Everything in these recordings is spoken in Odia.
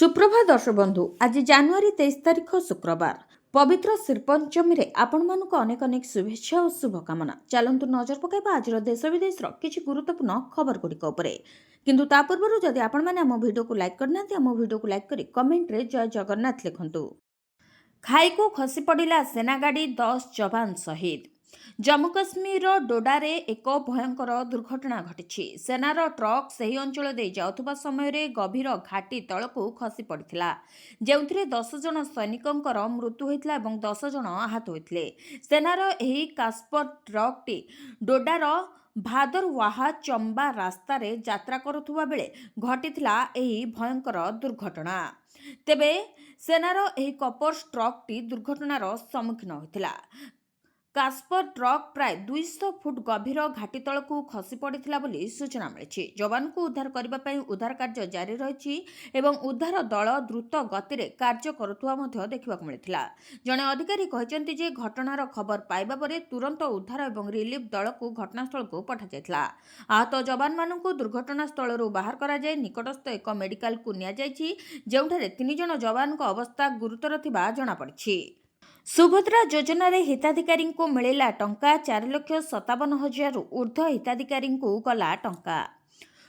सुप्रभात दर्शक बंधु आज जानुआरी 23 तारिख शुक्रवार पवित्र श्रीपंचमी आपण मानक अनेक अनेक शुभेच्छा और शुभकामना। चलतु नजर पकाइबा आज देश विदेश किसी गुरुत्वपूर्ण खबर गुड़िक किंतु ता पूर्व जदि आपण मैंने आम वीडियो को लाइक करना आम वीडियो को लाइक करी कमेंट रे जय जगन्नाथ लिखंतु। खाई को खसी पड़ा सेना गाड़ी 10 जवान शहीद। जम्मू काश्मीर डोडारे एक भयंकर दुर्घटना घटी। सेनार ट्रक सही अंचल दे जाउथबा समय रे गभीर घाटी तलकू खसी पड़िथिला, जेउथिरे 10 जन सैनिकंकर मृत्यु होइथिला एवं 10 जन आहत होइथिले। सेनार एही कास्पर ट्रकटी डोडार भादरवाहा चंबा रास्ता रे यात्रा करुथुबा बेले घटिथिला एही भयंकर दुर्घटना। तेबे सेनार एही कपर्स ट्रकटी दुर्घटनार सम्मुखीन होइथिला। कास्पर ट्रक प्राय 200 फुट गभीर घाटी तलकू खसी पड़ा बोली सूचना मिली। जवान को उद्धार करने उद्धार कार्य जारी रही एवं उद्धार दल द्रुत गति में कार्य करुवा देखा मिलता। जड़े अधिकारी कहते जे घटनार खबर पाइबा परे तुरंत उद्धार और रिलीफ दल को घटनास्थल को पठाई। आहत जवान मानक दुर्घटनास्थल बाहर कर निकटस्थ एक मेडिकल को निठारे 3 जन जवान अवस्था गुरुतर थिबा जଣାपड़ी। सुभद्रा योजना रे हिताधिकारी को मिलेला टंका 4,57,000 ऊर्ध्व हिताधिकारी को गला टंका।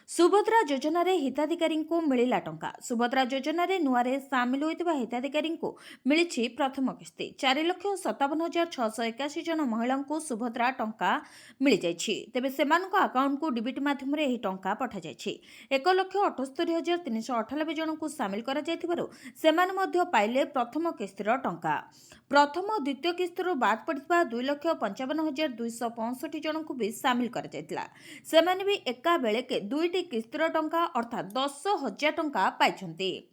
सुभद्रा योजना रे हिताधिकारी को मिलेला टंका। सुभद्रा योजना रे नुआरे सामिल होइतिबा हिताधिकारी को मिली प्रथम किस्ती 4,57,681 जन महिला को सुभद्रा टंका मिल जाइछि। तेबे सेमानक अकाउंट को डिबिट माध्यम रे एही टंका पठा जाइछि। 1,78,398 जन को सामिल करा जाइथिबारु सेमान मध्य पाइले प्रथम किस्तीर टंका। प्रथम और द्वितीय किस्तीर बाद पड़िथिबा 2,55,265 जन को भी सामिल करा जाइतिला। सेमाने भी एका बेले के दुईटी किस्तीर टंका अर्थात 10,000 टंका पाइछन्ति।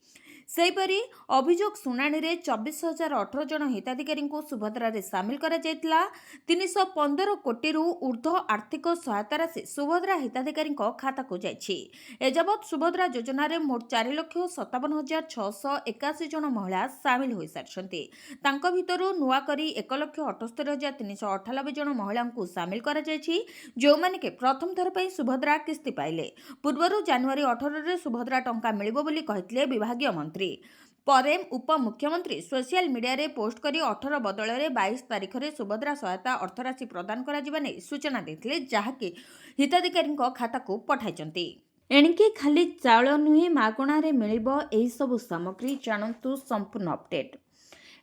सेहीपरि अभियोग शुणाणी रे 24,018 जन हिताधिकारी को सुभद्रा रे सामिल करा जाइतिला। 315 कोटी रु ऊर्ध्व आर्थिक सहायता राशि सुभद्रा हिताधिकारी खाता को जाइछि। एजावत सुभद्रा योजना रे मोट 4,57,681 जन महिला सामिल होई सारिछन्ति। तांको भितरु नुआ करी 1,78,398 जन महिला को सामिल करा जाइछि, जो माने के प्रथम थर पई सुभद्रा किस्ती पाइले। पूर्वरु जनवरी 18 रे सुभद्रा टंका मिलिबो बोली कहितले विभागीय मंत्री। परे उपमुख्यमंत्री सोशल मीडिया रे पोस्ट करी 18 बदल रे 22 तारिख रे सुभद्रा सहायता अर्थराशि प्रदान करा जिबा नै सूचना देथिले, जहाकि हिताधिकारी खाता को पठाइचंती। एणिके खाली चाउल नुहे मागणा रे मिलिबो एही सब सामग्री। जानंतु संपूर्ण अपडेट।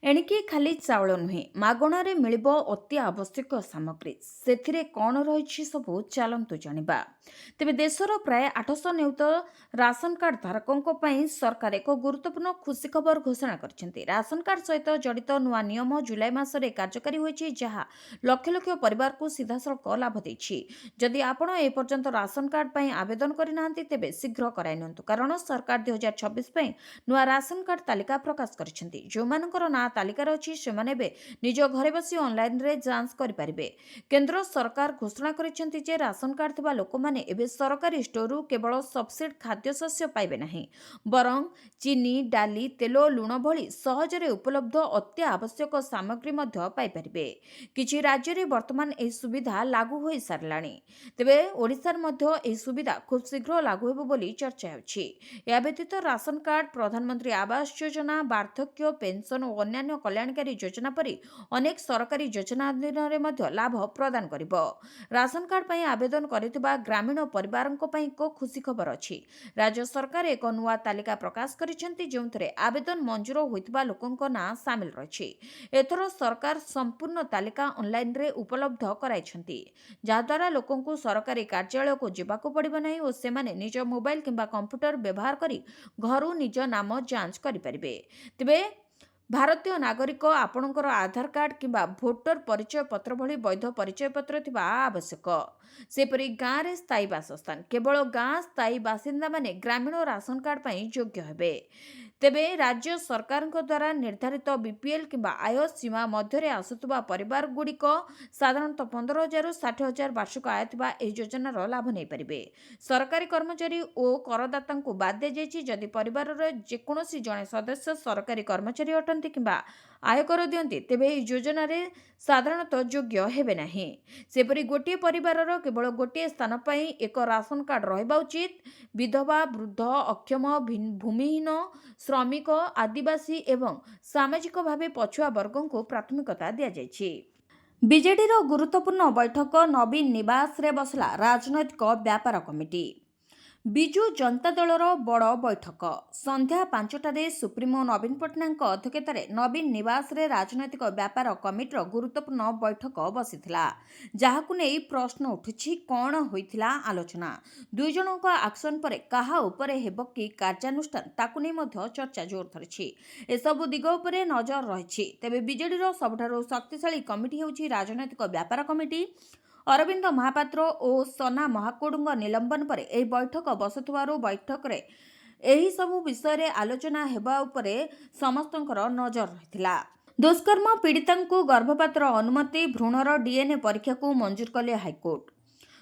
एणिके खाली चाउल नुहे मागणा रे मिलिबो अति आवश्यक सामग्री। सेथिरे कोन रहिछि सबु चलंतु जानिबा। तेबे देशर प्राय 800 नियुक्त राशन कार्ड धारकों पई सरकार एक गुरुत्वपूर्ण खुशी खबर घोषणा करछन्ती। राशन कार्ड सहित जड़ित नुआ नियम जुलाई मासरे कार्यकारी होइछि, जहा लक्ष लक्ष परिवार को सीधासलख लाभ देछि। जदि आपण ए पर्यंत राशन कार्ड पई आवेदन करि नांती तेबे शीघ्र कराइ नंतु, कारण सरकार 2026 पई नुआ राशन कार्ड तालिका प्रकाश करछन्ती। जो मानकर ना तालिकार अछि सेमाने बे निज घरे बसी ऑनलाइन रे जांच करि परिबे। केंद्र सरकार घोषणा करछन्ती जे राशन कार्ड थिबा लोक माने एबे सरकारी स्टोरु केवल सब्सिडी खाद्य शस्य पाइबे नहीं, बरं चीनी, डाली, तेल, लुण भली सहजरे उपलब्ध अति आवश्यक सामग्री मध्य पाइ परिबे। किछि राज्य रे वर्तमान एही सुविधा लागू होई सारलाणी। तेबे ओडिसार मध्य एही सुविधा खूब शीघ्र लागू हेबो बोली चर्चा होछि। या व्यतीत राशन कार्ड, प्रधानमंत्री आवास योजना, वार्धक्य पेंशन और अन्य कल्याणकारी योजना परि अनेक सरकारी योजना अधीन रे मध्य लाभ प्रदान करिबो। राशन कार्ड पई आवेदन करितबा ग्रामीण परिवारंको पई को खुशी खबर अछि। राज्य सरकार एक नुआ तालिका प्रकाश करिसेंती, जोंथरे आवेदन मंजूर होइतबा लोकंको ना शामिल रछि। एथरो सरकार संपूर्ण तालिका ऑनलाइन रे उपलब्ध कराइछंती, जाद्वारा लोकंको सरकारी कार्यालय को जिबाको पड़िबो नाही और सेमाने निज मोबाइल किंबा कंप्यूटर व्यवहार करी घरु निज नाम जांच करि परिबे। तबे भारतीय नागरिक आपणकर आधार कार्ड किंबा भोटर परिचय पत्र भली वैध परिचय पत्र थिबा आवश्यक। सेपरि गाँव रे स्थायी बासस्थान केवल गाँ स्थायी बासिंदा माने ग्रामीण राशन कार्ड पई योग्य हेबे। तेबे राज्य सरकार द्वारा निर्धारित बीपीएल किंबा आय सीमा मध्य आसुवा परिवार गुड़िक साधारणतः 15,000 ରୁ 60,000 वार्षिक आय थिबा एही योजनार लाभ नहीं पारिबे। सरकारी कर्मचारी और करदाता को बाद दि जाइछि। जदि परिवार जेकोसी जड़े सदस्य सरकारी कर्मचारी अटंती किंबा ଆୟକର ଦିଅନ୍ତି ତେବେ ଏହି ଯୋଜନାରେ ସାଧାରଣତଃ ଯୋଗ୍ୟ ହେବେ ନାହିଁ। ସେପରି ଗୋଟିଏ ପରିବାରର କେବଳ ଗୋଟିଏ ସ୍ଥାନ ପାଇଁ ଏକ ରାସନ କାର୍ଡ ରହିବା ଉଚିତ। ବିଧବା, ବୃଦ୍ଧ, ଅକ୍ଷମ, ଭୂମିହୀନ, ଶ୍ରମିକ, ଆଦିବାସୀ ଏବଂ ସାମାଜିକ ଭାବେ ପଛୁଆ ବର୍ଗଙ୍କୁ ପ୍ରାଥମିକତା ଦିଆଯାଇଛି। ବିଜେଡିର ଗୁରୁତ୍ୱପୂର୍ଣ୍ଣ ବୈଠକ ନବୀନ ନିବାସରେ ବସିଲା ରାଜନୈତିକ ବ୍ୟାପାର କମିଟି। ବିଜୁ ଜନତା ଦଳର ବଡ଼ ବୈଠକ ସନ୍ଧ୍ୟା 5ଟାରେ ସୁପ୍ରିମୋ ନବୀନ ପଟ୍ଟନାୟକଙ୍କ ଅଧ୍ୟକ୍ଷତାରେ ନବୀନ ନିବାସରେ ରାଜନୈତିକ ବ୍ୟାପାର କମିଟିର ଗୁରୁତ୍ୱପୂର୍ଣ୍ଣ ବୈଠକ ବସିଥିଲା। ଯାହାକୁ ନେଇ ପ୍ରଶ୍ନ ଉଠୁଛି, କ'ଣ ହୋଇଥିଲା ଆଲୋଚନା? ଦୁଇ ଜଣଙ୍କ ଆକ୍ସନ ପରେ କାହା ଉପରେ ହେବ କି କାର୍ଯ୍ୟାନୁଷ୍ଠାନ ତାକୁ ନେଇ ମଧ୍ୟ ଚର୍ଚ୍ଚା ଜୋର ଧରିଛି। ଏସବୁ ଦିଗ ଉପରେ ନଜର ରହିଛି। ତେବେ ବିଜେଡିର ସବୁଠାରୁ ଶକ୍ତିଶାଳୀ କମିଟି ହେଉଛି ରାଜନୈତିକ ବ୍ୟାପାର କମିଟି। ଅରବିନ୍ଦ ମହାପାତ୍ର ଓ ସନା ମହାକୁଡ଼ଙ୍କ ନିଲମ୍ବନ ପରେ ଏହି ବୈଠକ ବସୁଥିବାରୁ ବୈଠକରେ ଏହି ସବୁ ବିଷୟରେ ଆଲୋଚନା ହେବା ଉପରେ ସମସ୍ତଙ୍କର ନଜର ରହିଥିଲା। ଦୁଷ୍କର୍ମ ପୀଡ଼ିତାଙ୍କୁ ଗର୍ଭପାତର ଅନୁମତି, ଭ୍ରୂଣର ଡିଏନ୍ଏ ପରୀକ୍ଷାକୁ ମଞ୍ଜୁର କଲେ ହାଇକୋର୍ଟ।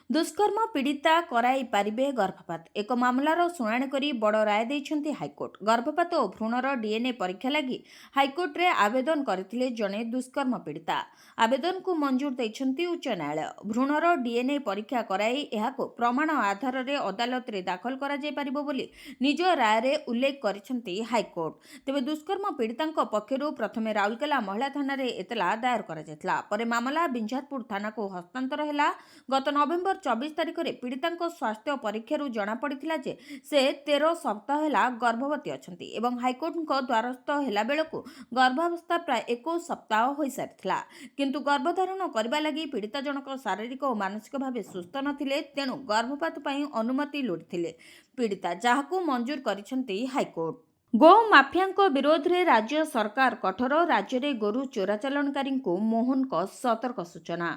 ଦୁଷ୍କର୍ମ ପୀଡ଼ିତା କରାଇ ପାରିବେ ଗର୍ଭପାତ, ଏକ ମାମଲାର ଶୁଣାଣି କରି ବଡ଼ ରାୟ ଦେଇଛନ୍ତି ହାଇକୋର୍ଟ। ଗର୍ଭପାତ ଓ ଭ୍ରୂଣର ଡିଏନ୍ଏ ପରୀକ୍ଷା ଲାଗି ହାଇକୋର୍ଟରେ ଆବେଦନ କରିଥିଲେ ଜଣେ ଦୁଷ୍କର୍ମ ପୀଡ଼ିତା। ଆବେଦନକୁ ମଞ୍ଜୁର ଦେଇଛନ୍ତି ଉଚ୍ଚ ନ୍ୟାୟାଳୟ। ଭ୍ରୂଣର ଡିଏନ୍ଏ ପରୀକ୍ଷା କରାଇ ଏହାକୁ ପ୍ରମାଣ ଆଧାରରେ ଅଦାଲତରେ ଦାଖଲ କରାଯାଇପାରିବ ବୋଲି ନିଜ ରାୟରେ ଉଲ୍ଲେଖ କରିଛନ୍ତି ହାଇକୋର୍ଟ। ତେବେ ଦୁଷ୍କର୍ମ ପୀଡ଼ିତାଙ୍କ ପକ୍ଷରୁ ପ୍ରଥମେ ରାଉରକେଲା ମହିଳା ଥାନାରେ ଏତଲା ଦାୟର କରାଯାଇଥିଲା। ପରେ ମାମଲା ବିଞ୍ଝାରପୁର ଥାନାକୁ ହସ୍ତାନ୍ତର ହେଲା। ଗତ ନଭେମ୍ବର 24 ତାରିଖରେ ପୀଡ଼ିତାଙ୍କ ସ୍ୱାସ୍ଥ୍ୟ ପରୀକ୍ଷାରୁ ଜଣାପଡ଼ିଥିଲା ଯେ ସେ 13 ସପ୍ତାହ ହେଲା ଗର୍ଭବତୀ ଅଛନ୍ତି ଏବଂ ହାଇକୋର୍ଟଙ୍କ ଦ୍ୱାରସ୍ଥ ହେଲା ବେଳକୁ ଗର୍ଭାବସ୍ଥା ପ୍ରାୟ 21 ସପ୍ତାହ ହୋଇସାରିଥିଲା। କିନ୍ତୁ ଗର୍ଭଧାରଣ କରିବା ଲାଗି ପୀଡ଼ିତା ଜଣକ ଶାରୀରିକ ଓ ମାନସିକ ଭାବେ ସୁସ୍ଥ ନଥିଲେ, ତେଣୁ ଗର୍ଭପାତ ପାଇଁ ଅନୁମତି ଲୋଡ଼ିଥିଲେ ପୀଡ଼ିତା, ଯାହାକୁ ମଞ୍ଜୁର କରିଛନ୍ତି ହାଇକୋର୍ଟ। ଗୋ ମାଫିଆଙ୍କ ବିରୋଧରେ ରାଜ୍ୟ ସରକାର କଠୋର, ରାଜ୍ୟରେ ଗୋରୁ ଚୋରାଚାଲାଣକାରୀଙ୍କୁ ମୋହନଙ୍କ ସତର୍କ ସୂଚନା।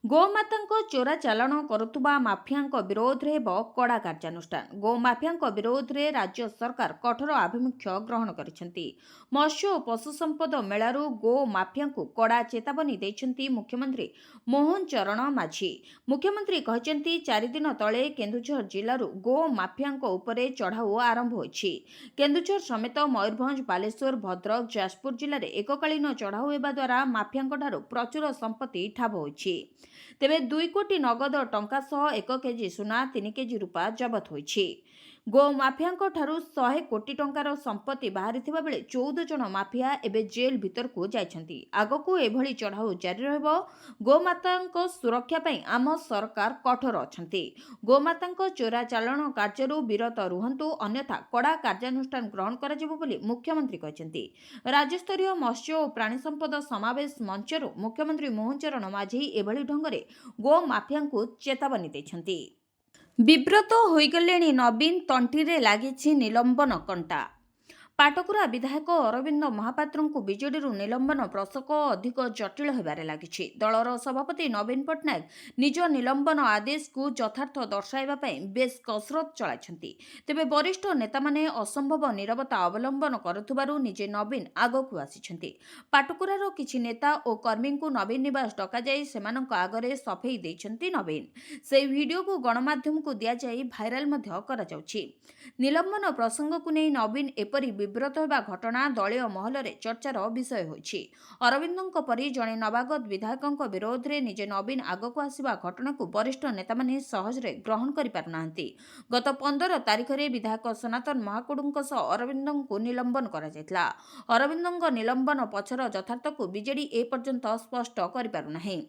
ଗୋମାତାଙ୍କ ଚୋରା ଚାଲାଣ କରୁଥିବା ମାଫିଆଙ୍କ ବିରୋଧରେ ହେବ କଡ଼ା କାର୍ଯ୍ୟାନୁଷ୍ଠାନ। ଗୋମାଫିଆଙ୍କ ବିରୋଧରେ ରାଜ୍ୟ ସରକାର କଠୋର ଆଭିମୁଖ୍ୟ ଗ୍ରହଣ କରିଛନ୍ତି। ମତ୍ସ୍ୟ ଓ ପଶୁ ସମ୍ପଦ ମେଳାରୁ ଗୋ ମାଫିଆଙ୍କୁ କଡ଼ା ଚେତାବନୀ ଦେଇଛନ୍ତି ମୁଖ୍ୟମନ୍ତ୍ରୀ ମୋହନ ଚରଣ ମାଝୀ। ମୁଖ୍ୟମନ୍ତ୍ରୀ କହିଛନ୍ତି, 4 ଦିନ ତଳେ କେନ୍ଦୁଝର ଜିଲ୍ଲାରୁ ଗୋ ମାଫିଆଙ୍କ ଉପରେ ଚଢ଼ାଉ ଆରମ୍ଭ ହୋଇଛି। କେନ୍ଦୁଝର ସମେତ ମୟୂରଭଞ୍ଜ, ବାଲେଶ୍ୱର, ଭଦ୍ରକ, ଯାଜପୁର ଜିଲ୍ଲାରେ ଏକକାଳୀନ ଚଢ଼ାଉ ହେବା ଦ୍ୱାରା ମାଫିଆଙ୍କଠାରୁ ପ୍ରଚୁର ସମ୍ପତ୍ତି ଠାବ ହୋଇଛି। ତେବେ 2 କୋଟି ନଗଦ ଟଙ୍କା ସହ 1 କେଜି ସୁନା, 3 କେଜି ରୂପା ଜବତ ହୋଇଛି। ଗୋ ମାଫିଆଙ୍କ ଠାରୁ 100 କୋଟି ଟଙ୍କାର ସମ୍ପତ୍ତି ବାହାରିଥିବା ବେଳେ 14 ଜଣ ମାଫିଆ ଏବେ ଜେଲ୍ ଭିତରକୁ ଯାଇଛନ୍ତି। ଆଗକୁ ଏଭଳି ଚଢ଼ାଉ ଜାରି ରହିବ। ଗୋମାତାଙ୍କ ସୁରକ୍ଷା ପାଇଁ ଆମ ସରକାର କଠୋର ଅଛନ୍ତି। ଗୋମାତାଙ୍କ ଚୋରା ଚାଲାଣ କାର୍ଯ୍ୟରୁ ବିରତ ରୁହନ୍ତୁ, ଅନ୍ୟଥା କଡ଼ା କାର୍ଯ୍ୟାନୁଷ୍ଠାନ ଗ୍ରହଣ କରାଯିବ ବୋଲି ମୁଖ୍ୟମନ୍ତ୍ରୀ କହିଛନ୍ତି। ରାଜ୍ୟସ୍ତରୀୟ ମତ୍ସ୍ୟ ଓ ପ୍ରାଣୀ ସମ୍ପଦ ସମାବେଶ ମଞ୍ଚରୁ ମୁଖ୍ୟମନ୍ତ୍ରୀ ମୋହନ ଚରଣ ମାଝୀ ଏଭଳି ଢଙ୍ଗରେ ଗୋ ମାଫିଆଙ୍କୁ ଚେତାବନୀ ଦେଇଛନ୍ତି। ବିବ୍ରତ ହୋଇଗଲେଣି ନବୀନ, ତଣ୍ଟିରେ ଲାଗିଛି ନିଲମ୍ବନ କଣ୍ଟା। ପାଟକୁରା ବିଧାୟକ ଅରବିନ୍ଦ ମହାପାତ୍ରଙ୍କୁ ବିଜେଡିରୁ ନିଲମ୍ବନ ପ୍ରସଙ୍ଗ ଅଧିକ ଜଟିଳ ହେବାରେ ଲାଗିଛି। ଦଳର ସଭାପତି ନବୀନ ପଟ୍ଟନାୟକ ନିଜ ନିଲମ୍ବନ ଆଦେଶକୁ ଯଥାର୍ଥ ଦର୍ଶାଇବା ପାଇଁ ବେଶ୍ କସରତ ଚଳାଇଛନ୍ତି। ତେବେ ବରିଷ୍ଠ ନେତାମାନେ ଅସମ୍ଭବ ନୀରବତା ଅବଲମ୍ବନ କରୁଥିବାରୁ ନିଜେ ନବୀନ ଆଗକୁ ଆସିଛନ୍ତି। ପାଟକୁରାର କିଛି ନେତା ଓ କର୍ମୀଙ୍କୁ ନବୀନ ନିବାସ ଡକାଯାଇ ସେମାନଙ୍କ ଆଗରେ ସଫେଇ ଦେଇଛନ୍ତି ନବୀନ। ସେହି ଭିଡିଓକୁ ଗଣମାଧ୍ୟମକୁ ଦିଆଯାଇ ଭାଇରାଲ ମଧ୍ୟ କରାଯାଉଛି। ନିଲମ୍ବନ ପ୍ରସଙ୍ଗକୁ ନେଇ ନବୀନ ଏପରି ବିବ୍ରତ ହେବା ଘଟଣା ଦଳୀୟ ମହଲରେ ଚର୍ଚ୍ଚାର ବିଷୟ ହୋଇଛି। ଅରବିନ୍ଦଙ୍କ ପରି ଜଣେ ନବାଗତ ବିଧାୟକଙ୍କ ବିରୋଧରେ ନିଜେ ନବୀନ ଆଗକୁ ଆସିବା ଘଟଣାକୁ ବରିଷ୍ଠ ନେତାମାନେ ସହଜରେ ଗ୍ରହଣ କରିପାରୁନାହାନ୍ତି। ଗତ 15 ତାରିଖରେ ବିଧାୟକ ସନାତନ ମହାକୁଡ଼ଙ୍କ ସହ ଅରବିନ୍ଦଙ୍କୁ ନିଲମ୍ବନ କରାଯାଇଥିଲା। ଅରବିନ୍ଦଙ୍କ ନିଲମ୍ବନ ପଛର ଯଥାର୍ଥକୁ ବିଜେଡି ଏପର୍ଯ୍ୟନ୍ତ ସ୍ପଷ୍ଟ କରିପାରୁନାହିଁ।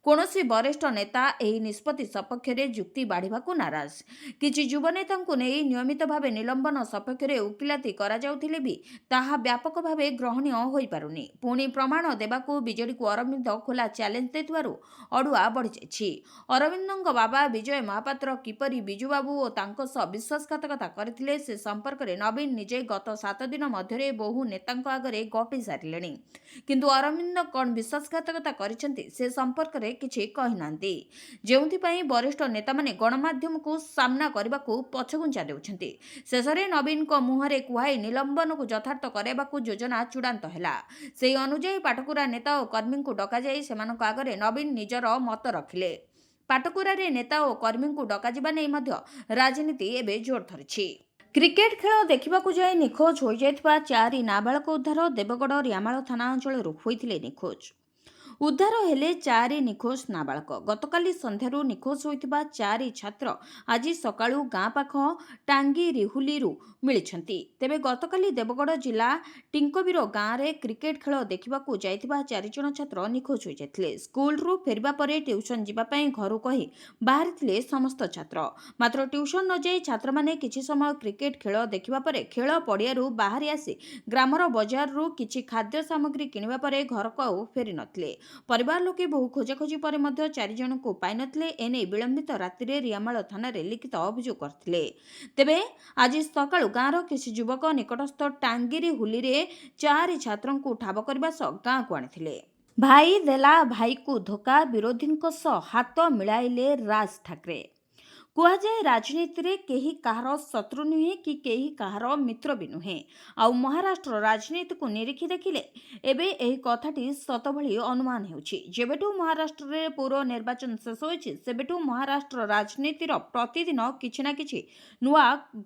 କୌଣସି ବରିଷ୍ଠ ନେତା ଏହି ନିଷ୍ପତ୍ତି ସପକ୍ଷରେ ଯୁକ୍ତି ବାଢ଼ିବାକୁ ନାରାଜ। କିଛି ଯୁବ ନେତାଙ୍କୁ ନେଇ ନିୟମିତ ଭାବେ ନିଲମ୍ବନ ସପକ୍ଷରେ ଓକିଲାତି କରାଯାଉଥିଲେ ବି ତାହା ବ୍ୟାପକ ଭାବେ ଗ୍ରହଣୀୟ ହୋଇପାରୁନି। ପୁଣି ପ୍ରମାଣ ଦେବାକୁ ବିଜେଡିକୁ ଅରବିନ୍ଦ ଖୋଲା ଚ୍ୟାଲେଞ୍ଜ ଦେଇଥିବାରୁ ଅଡୁଆ ବଢ଼ିଯାଇଛି। ଅରବିନ୍ଦଙ୍କ ବାବା ବିଜୟ ମହାପାତ୍ର କିପରି ବିଜୁବାବୁ ଓ ତାଙ୍କ ସହ ବିଶ୍ୱାସଘାତକତା କରିଥିଲେ ସେ ସମ୍ପର୍କରେ ନବୀନ ନିଜେ ଗତ 7 ଦିନ ମଧ୍ୟରେ ବହୁ ନେତାଙ୍କ ଆଗରେ ଗପି ସାରିଲେଣି। କିନ୍ତୁ ଅରବିନ୍ଦ କ'ଣ ବିଶ୍ୱାସଘାତକତା କରିଛନ୍ତି ସେ ସମ୍ପର୍କରେ କିଛି କହିନାହାନ୍ତି, ଯେଉଁଥିପାଇଁ ବରିଷ୍ଠ ନେତାମାନେ ଗଣମାଧ୍ୟମକୁ ସାମ୍ନା କରିବାକୁ ପଛଘୁଞ୍ଚା ଦେଉଛନ୍ତି। ଶେଷରେ ନବୀନଙ୍କ ମୁହଁରେ କୁହାଇ ନିଲମ୍ବନକୁ ଯଥାର୍ଥ କରାଇବାକୁ ଯୋଜନା ଚୂଡ଼ାନ୍ତ ହେଲା। ସେହି ଅନୁଯାୟୀ ପାଟକୁରା ନେତା ଓ କର୍ମୀଙ୍କୁ ଡକାଯାଇ ସେମାନଙ୍କ ଆଗରେ ନବୀନ ନିଜର ମତ ରଖିଲେ। ପାଟକୁରାରେ ନେତା ଓ କର୍ମୀଙ୍କୁ ଡକାଯିବା ନେଇ ମଧ୍ୟ ରାଜନୀତି ଏବେ ଜୋର ଧରିଛି। କ୍ରିକେଟ ଖେଳ ଦେଖିବାକୁ ଯାଇ ନିଖୋଜ ହୋଇଯାଇଥିବା 4 ନାବାଳକ ଉଦ୍ଧାର ଦେବଗଡ଼ ରିଆମାଳ ଥାନା ଅଞ୍ଚଳରୁ ହୋଇଥିଲେ ନିଖୋଜ। ଉଦ୍ଧାର ହେଲେ 4 ନିଖୋଜ ନାବାଳକ। ଗତକାଲି ସନ୍ଧ୍ୟାରୁ ନିଖୋଜ ହୋଇଥିବା 4 ଛାତ୍ର ଆଜି ସକାଳୁ ଗାଁ ପାଖ ଟାଙ୍ଗିରିହୁଲିରୁ ମିଳିଛନ୍ତି। ତେବେ ଗତକାଲି ଦେବଗଡ଼ ଜିଲ୍ଲା ଟିଙ୍କବିର ଗାଁରେ କ୍ରିକେଟ ଖେଳ ଦେଖିବାକୁ ଯାଇଥିବା 4 ଜଣ ଛାତ୍ର ନିଖୋଜ ହୋଇଯାଇଥିଲେ। ସ୍କୁଲରୁ ଫେରିବା ପରେ ଟ୍ୟୁସନ ଯିବା ପାଇଁ ଘରୁ କହି ବାହାରିଥିଲେ ସମସ୍ତ ଛାତ୍ର। ମାତ୍ର ଟ୍ୟୁସନ ନ ଯାଇ ଛାତ୍ରମାନେ କିଛି ସମୟ କ୍ରିକେଟ ଖେଳ ଦେଖିବା ପରେ ଖେଳ ପଡ଼ିଆରୁ ବାହାରି ଆସି ଗ୍ରାମର ବଜାରରୁ କିଛି ଖାଦ୍ୟ ସାମଗ୍ରୀ କିଣିବା ପରେ ଘରକୁ ଆଉ ଫେରି ନଥିଲେ। ପରିବାର ଲୋକେ ବହୁ ଖୋଜାଖୋଜି ପରେ ମଧ୍ୟ 4 ଜଣଙ୍କୁ ପାଇନଥିଲେ। ଏନେଇ ବିଳମ୍ବିତ ରାତିରେ ରିଆମାଳ ଥାନାରେ ଲିଖିତ ଅଭିଯୋଗ କରିଥିଲେ। ତେବେ ଆଜି ସକାଳୁ ଗାଁର କିଛି ଯୁବକ ନିକଟସ୍ଥ ଟାଙ୍ଗିରିହୁଲିରେ 4 ଛାତ୍ରଙ୍କୁ ଠାବ କରିବା ସହ ଗାଁକୁ ଆଣିଥିଲେ। ଭାଇ ଦେଲା ଭାଇକୁ ଧୋକା, ବିରୋଧୀଙ୍କ ସହ ହାତ ମିଳାଇଲେ ରାଜ ଠାକରେ। କୁହାଯାଏ ରାଜନୀତିରେ କେହି କାହାର ଶତ୍ରୁ ନୁହେଁ କି କେହି କାହାର ମିତ୍ର ବି ନୁହେଁ। ଆଉ ମହାରାଷ୍ଟ୍ର ରାଜନୀତିକୁ ନିରୀଖି ଦେଖିଲେ ଏବେ ଏହି କଥାଟି ସତ ଭଳି ଅନୁମାନ ହେଉଛି। ଯେବେଠୁ ମହାରାଷ୍ଟ୍ରରେ ପୌର ନିର୍ବାଚନ ଶେଷ ହୋଇଛି ସେବେଠୁ ମହାରାଷ୍ଟ୍ର ରାଜନୀତିର ପ୍ରତିଦିନ କିଛି ନା କିଛି ନୂଆ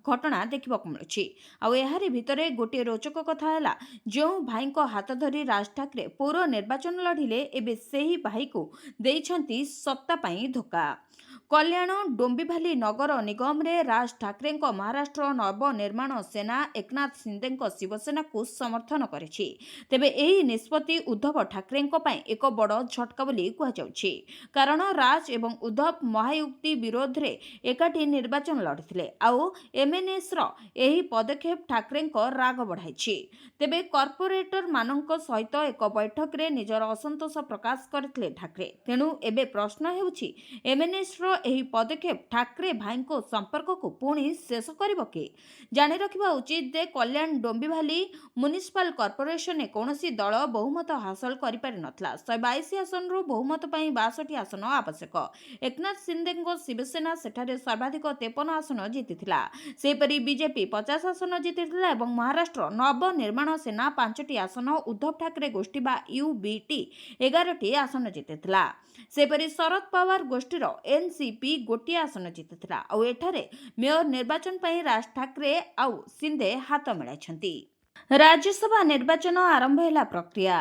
ଘଟଣା ଦେଖିବାକୁ ମିଳୁଛି। ଆଉ ଏହାରି ଭିତରେ ଗୋଟିଏ ରୋଚକ କଥା ହେଲା, ଯେଉଁ ଭାଇଙ୍କ ହାତ ଧରି ରାଜ ଠାକରେ ପୌର ନିର୍ବାଚନ ଲଢ଼ିଲେ ଏବେ ସେହି ଭାଇକୁ ଦେଇଛନ୍ତି ସତ୍ତା ପାଇଁ ଧୋକା। କଲ୍ୟାଣ ଡୋମ୍ବିଭାଲି ନଗର ନିଗମରେ ରାଜ ଠାକରେଙ୍କ ମହାରାଷ୍ଟ୍ର ନବନିର୍ମାଣ ସେନା ଏକନାଥ ସିନ୍ଦେଙ୍କ ଶିବସେନାକୁ ସମର୍ଥନ କରିଛି। ତେବେ ଏହି ନିଷ୍ପତ୍ତି ଉଦ୍ଧବ ଠାକରେଙ୍କ ପାଇଁ ଏକ ବଡ଼ ଝଟକା ବୋଲି କୁହାଯାଉଛି। କାରଣ ରାଜ ଏବଂ ଉଦ୍ଧବ ମହାୟୁତି ବିରୋଧରେ ଏକାଠି ନିର୍ବାଚନ ଲଢ଼ିଥିଲେ। ଆଉ ଏମଏନଏସର ଏହି ପଦକ୍ଷେପ ଠାକରେଙ୍କ ରାଗ ବଢ଼ାଇଛି। ତେବେ କର୍ପୋରେଟରମାନଙ୍କ ସହିତ ଏକ ବୈଠକରେ ନିଜର ଅସନ୍ତୋଷ ପ୍ରକାଶ କରିଥିଲେ ଠାକରେ। ତେଣୁ ଏବେ ପ୍ରଶ୍ନ ହେଉଛି ଏମଏନଏସର ଏହି ପଦକ୍ଷେପ ଠାକରେ ଭାଇଙ୍କ ସମ୍ପର୍କକୁ ପୁଣି ଶେଷ କରିବ କି? ଜାଣି ରଖିବା ଉଚିତ ଯେ କଲ୍ୟାଣ ଡୋମ୍ବିଭାଲି ମ୍ୟୁନିସିପାଲ କର୍ପୋରେସନରେ କୌଣସି ଦଳ ବହୁମତ ହାସଲ କରିପାରିନଥିଲା। 122 ଆସନରୁ ବହୁମତ ପାଇଁ 62 ଆସନ ଆବଶ୍ୟକ। ଏକନାଥ ସିନ୍ଦେଙ୍କ ଶିବସେନା ସେଠାରେ ସର୍ବାଧିକ 53 ଆସନ ଜିତିଥିଲା। ସେହିପରି ବିଜେପି 50 ଆସନ ଜିତିଥିଲା ଏବଂ ମହାରାଷ୍ଟ୍ର ନବନିର୍ମାଣ ସେନା 5ଟି ଆସନ, ଉଦ୍ଧବ ଠାକରେ ଗୋଷ୍ଠୀ ବା ୟୁବିଟି 11ଟି ଆସନ ଜିତିଥିଲା। ସେହିପରି ଶରଦ ପାୱାର ଗୋଷ୍ଠୀର ଏନସିପି ଗୋଟିଏ ଆସନ ଜିତିଥିଲା। ଆଉ ଏଠାରେ ମେୟର ନିର୍ବାଚନ ପାଇଁ ରାଜ ଠାକରେ ଆଉ ସିନ୍ଦେ ହାତ ମିଳାଇଛନ୍ତି। ରାଜ୍ୟସଭା ନିର୍ବାଚନ ଆରମ୍ଭ ହେଲା ପ୍ରକ୍ରିୟା।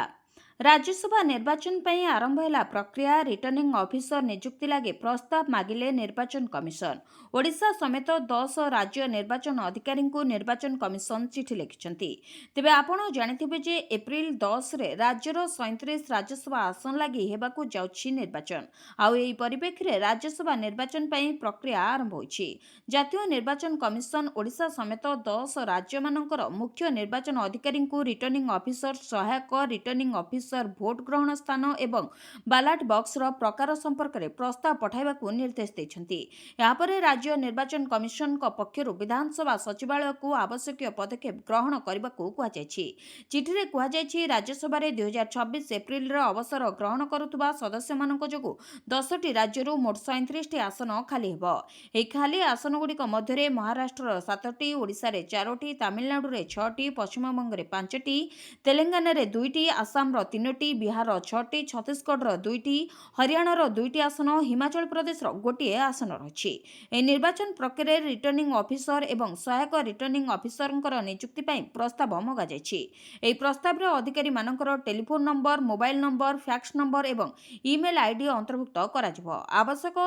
ରାଜ୍ୟସଭା ନିର୍ବାଚନ ପାଇଁ ଆରମ୍ଭ ହେଲା ପ୍ରକ୍ରିୟା। ରିଟର୍ଣ୍ଣିଂ ଅଫିସର ନିଯୁକ୍ତି ଲାଗି ପ୍ରସ୍ତାବ ମାଗିଲେ ନିର୍ବାଚନ କମିଶନ। ଓଡ଼ିଶା ସମେତ 10 ରାଜ୍ୟ ନିର୍ବାଚନ ଅଧିକାରୀଙ୍କୁ ନିର୍ବାଚନ କମିଶନ ଚିଠି ଲେଖିଛନ୍ତି। ତେବେ ଆପଣ ଜାଣିଥିବେ ଯେ ଏପ୍ରିଲ 10ରେ ରାଜ୍ୟର 37 ରାଜ୍ୟସଭା ଆସନ ଲାଗି ହେବାକୁ ଯାଉଛି ନିର୍ବାଚନ। ଆଉ ଏହି ପରିପ୍ରେକ୍ଷୀରେ ରାଜ୍ୟସଭା ନିର୍ବାଚନ ପାଇଁ ପ୍ରକ୍ରିୟା ଆରମ୍ଭ ହୋଇଛି। ଜାତୀୟ ନିର୍ବାଚନ କମିଶନ ଓଡ଼ିଶା ସମେତ 10 ରାଜ୍ୟମାନଙ୍କର ମୁଖ୍ୟ ନିର୍ବାଚନ ଅଧିକାରୀଙ୍କୁ ରିଟର୍ଣ୍ଣିଂ ଅଫିସର, ସହାୟକ ରିଟର୍ଣ୍ଣିଂ ଅଫିସର, ଭୋଟ ଗ୍ରହଣ ସ୍ଥାନ ଏବଂ ବାଲାଟ ବକ୍ସର ପ୍ରକାର ସମ୍ପର୍କରେ ପ୍ରସ୍ତାବ ପଠାଇବାକୁ ନିର୍ଦ୍ଦେଶ ଦେଇଛନ୍ତି। ଏହାପରେ ରାଜ୍ୟ ନିର୍ବାଚନ କମିଶନଙ୍କ ପକ୍ଷରୁ ବିଧାନସଭା ସଚିବାଳୟକୁ ଆବଶ୍ୟକୀୟ ପଦକ୍ଷେପ ଗ୍ରହଣ କରିବାକୁ କୁହାଯାଇଛି। ଚିଠିରେ କୁହାଯାଇଛି ରାଜ୍ୟସଭାରେ 2026 ଏପ୍ରିଲରେ ଅବସର ଗ୍ରହଣ କରୁଥିବା ସଦସ୍ୟମାନଙ୍କ ଯୋଗୁଁ 10ଟି ରାଜ୍ୟରୁ ମୋଟ 37ଟି ଆସନ ଖାଲି ହେବ। ଏହି ଖାଲି ଆସନଗୁଡ଼ିକ ମଧ୍ୟରେ ମହାରାଷ୍ଟ୍ରର 7ଟି, ଓଡ଼ିଶାରେ 4ଟି, ତାମିଲନାଡୁରେ 6ଟି, ପଶ୍ଚିମବଙ୍ଗରେ 5ଟି, ତେଲେଙ୍ଗାନାରେ 2ଟି, ଆସାମର 3ଟି, ବିହାରର 6ଟି, ଛତିଶଗଡ଼ର 2ଟି, ହରିୟାଣାର 2ଟି ଆସନ, ହିମାଚଳ ପ୍ରଦେଶର ଗୋଟିଏ ଆସନ ରହିଛି। ଏହି ନିର୍ବାଚନ ପ୍ରକ୍ରିୟାରେ ରିଟର୍ଣ୍ଣିଂ ଅଫିସର ଏବଂ ସହାୟକ ରିଟର୍ଣ୍ଣିଂ ଅଫିସରଙ୍କର ନିଯୁକ୍ତି ପାଇଁ ପ୍ରସ୍ତାବ ମଗାଯାଇଛି। ଏହି ପ୍ରସ୍ତାବରେ ଅଧିକାରୀମାନଙ୍କର telephone number, mobile number, fax number ଏବଂ ଇମେଲ ଆଇଡି ଅନ୍ତର୍ଭୁକ୍ତ କରାଯିବ। ଆବଶ୍ୟକ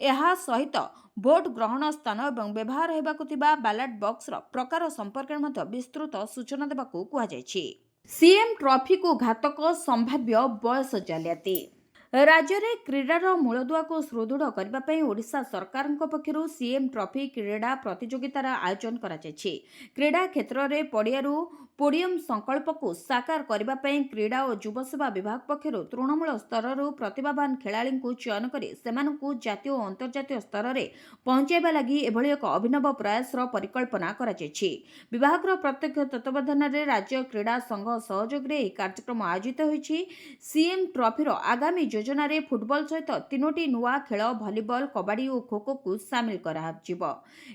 ଏହା ସହିତ ଭୋଟ ଗ୍ରହଣ ସ୍ଥାନ ଏବଂ ବ୍ୟବହାର ହେବାକୁ ଥିବା ବାଲାଟ ବକ୍ସର ପ୍ରକାର ସମ୍ପର୍କରେ ମଧ୍ୟ ବିସ୍ତୃତ ସୂଚନା ଦେବାକୁ କୁହାଯାଇଛି। ସିଏମ ଟ୍ରଫିକୁ ଘାତକ, ସମ୍ଭାବ୍ୟ ବୟସ ଜାଲିଆତି। ରାଜ୍ୟରେ କ୍ରୀଡ଼ାର ମୂଳଦୁଆକୁ ସୁଦୃଢ଼ କରିବା ପାଇଁ ଓଡ଼ିଶା ସରକାରଙ୍କ ପକ୍ଷରୁ ସିଏମ ଟ୍ରଫି କ୍ରୀଡ଼ା ପ୍ରତିଯୋଗିତାର ଆୟୋଜନ କରାଯାଇଛି। କ୍ରୀଡ଼ା କ୍ଷେତ୍ରରେ ପଡ଼ିଆରୁ ପୋଡିୟମ ସଂକଳ୍ପକୁ ସାକାର କରିବା ପାଇଁ କ୍ରୀଡ଼ା ଓ ଯୁବ ସେବା ବିଭାଗ ପକ୍ଷରୁ ତୃଣମୂଳ ସ୍ତରରୁ ପ୍ରତିଭାବାନ ଖେଳାଳିଙ୍କୁ ଚୟନ କରି ସେମାନଙ୍କୁ ଜାତୀୟ ଓ ଅନ୍ତର୍ଜାତୀୟ ସ୍ତରରେ ପହଞ୍ଚାଇବା ଲାଗି ଏଭଳି ଏକ ଅଭିନବ ପ୍ରୟାସର ପରିକଳ୍ପନା କରାଯାଇଛି। ବିଭାଗର ପ୍ରତ୍ୟକ୍ଷ ତତ୍ତ୍ୱାବଧାନରେ ରାଜ୍ୟ କ୍ରୀଡ଼ା ସଂଘ ସହଯୋଗରେ ଏହି କାର୍ଯ୍ୟକ୍ରମ ଆୟୋଜିତ ହୋଇଛି। ସିଏମ ଟ୍ରଫିର ଆଗାମୀ ଯୋଜନାରେ ଫୁଟବଲ ସହିତ 3ଟି ନୂଆ ଖେଳ ଭଲିବଲ, କବାଡି ଓ ଖୋଖୋକୁ ସାମିଲ କରାଯିବ।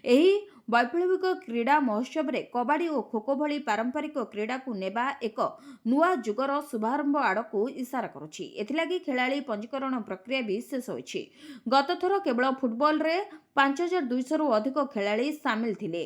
ଏହି ବୈପ୍ଳବିକ କ୍ରୀଡ଼ା ମହୋତ୍ସବରେ କବାଡି ଓ ଖୋଖୋ ଭଳି ପାରମ୍ପରିକ କ୍ରୀଡ଼ାକୁ ନେବା ଏକ ନୂଆ ଯୁଗର ଶୁଭାରମ୍ଭ ଆଡ଼କୁ ଇସାରା କରୁଛି। ଏଥିଲାଗି ଖେଳାଳି ପଞ୍ଜୀକରଣ ପ୍ରକ୍ରିୟା ବି ଶେଷ ହୋଇଛି। ଗତଥର କେବଳ ଫୁଟବଲରେ 5200ରୁ ଅଧିକ ଖେଳାଳି ସାମିଲ ଥିଲେ।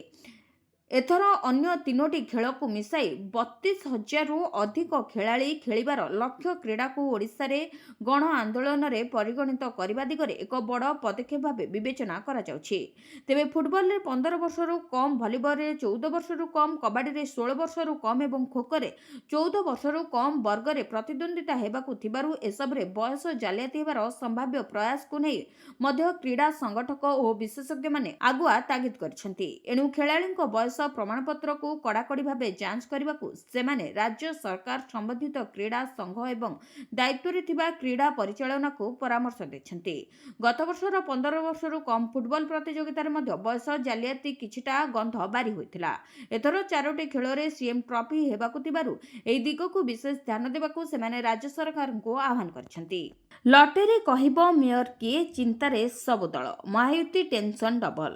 ଏଥର ଅନ୍ୟ 3ଟି ଖେଳକୁ ମିଶାଇ 32,000ରୁ ଅଧିକ ଖେଳାଳି ଖେଳିବାର ଲକ୍ଷ୍ୟ କ୍ରୀଡ଼ାକୁ ଓଡ଼ିଶାରେ ଗଣ ଆନ୍ଦୋଳନରେ ପରିଗଣିତ କରିବା ଦିଗରେ ଏକ ବଡ଼ ପଦକ୍ଷେପ ଭାବେ ବିବେଚନା କରାଯାଉଛି। ତେବେ ଫୁଟବଲରେ 15 ବର୍ଷରୁ କମ୍, ଭଲିବଲରେ 14 ବର୍ଷରୁ କମ୍, କବାଡ଼ିରେ 16 ବର୍ଷରୁ କମ୍ ଏବଂ ଖୋଖୋରେ 14 ବର୍ଷରୁ କମ୍ ବର୍ଗରେ ପ୍ରତିଦ୍ୱନ୍ଦ୍ୱିତା ହେବାକୁ ଥିବାରୁ ଏସବୁରେ ବୟସ ଜାଲିଆତି ହେବାର ସମ୍ଭାବ୍ୟ ପ୍ରୟାସକୁ ନେଇ ମଧ୍ୟ କ୍ରୀଡ଼ା ସଂଗଠକ ଓ ବିଶେଷଜ୍ଞମାନେ ଆଗୁଆ ତାଗିଦ କରିଛନ୍ତି। ଏଣୁ ଖେଳାଳିଙ୍କ ବୟସ ପ୍ରମାଣପତ୍ରକୁ କଡ଼ାକଡ଼ି ଭାବେ ଯାଞ୍ଚ କରିବାକୁ ସେମାନେ ରାଜ୍ୟ ସରକାର, ସମ୍ବନ୍ଧିତ କ୍ରୀଡ଼ା ସଂଘ ଏବଂ ଦାୟିତ୍ୱରେ ଥିବା କ୍ରୀଡ଼ା ପରିଚାଳନାକୁ ପରାମର୍ଶ ଦେଇଛନ୍ତି। ଗତବର୍ଷର 15 ବର୍ଷରୁ କମ୍ ଫୁଟବଲ ପ୍ରତିଯୋଗିତାରେ ମଧ୍ୟ ବୟସ ଜାଲିଆତି କିଛିଟା ଗନ୍ଧ ବାରି ହୋଇଥିଲା। ଏଥର 4ଟି ଖେଳରେ ସିଏମ୍ ଟ୍ରଫି ହେବାକୁ ଥିବାରୁ ଏହି ଦିଗକୁ ବିଶେଷ ଧ୍ୟାନ ଦେବାକୁ ସେମାନେ ରାଜ୍ୟ ସରକାରଙ୍କୁ ଆହ୍ୱାନ କରିଛନ୍ତି। ଲଟେରୀ କହିବ ମେୟର କିଏ, ଚିନ୍ତାରେ ସବୁ ଦଳ, ମହାୟୁତି ଟେନସନ୍ ଡବଲ।